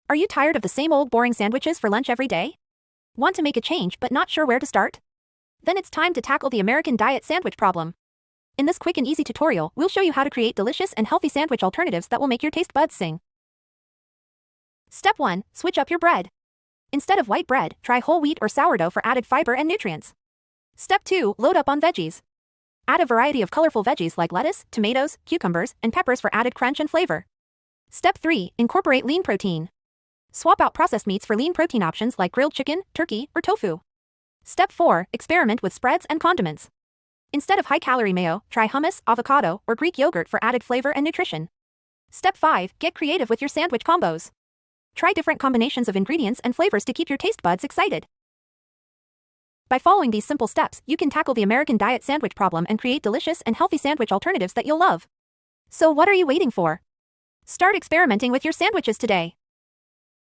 Are you tired of the same old boring sandwiches for lunch every day? Want to make a change but not sure where to start? Then it's time to tackle the American diet sandwich problem. In this quick and easy tutorial, we'll show you how to create delicious and healthy sandwich alternatives that will make your taste buds sing. Step 1. Switch up your bread. Instead of white bread, try whole wheat or sourdough for added fiber and nutrients. Step 2. Load up on veggies. Add a variety of colorful veggies like lettuce, tomatoes, cucumbers, and peppers for added crunch and flavor. Step 3. Incorporate lean protein. Swap out processed meats for lean protein options like grilled chicken, turkey, or tofu. Step 4. Experiment with spreads and condiments. Instead of high-calorie mayo, try hummus, avocado, or Greek yogurt for added flavor and nutrition. Step 5. Get creative with your sandwich combos. Try different combinations of ingredients and flavors to keep your taste buds excited. By following these simple steps, you can tackle the American diet sandwich problem and create delicious and healthy sandwich alternatives that you'll love. So what are you waiting for? Start experimenting with your sandwiches today.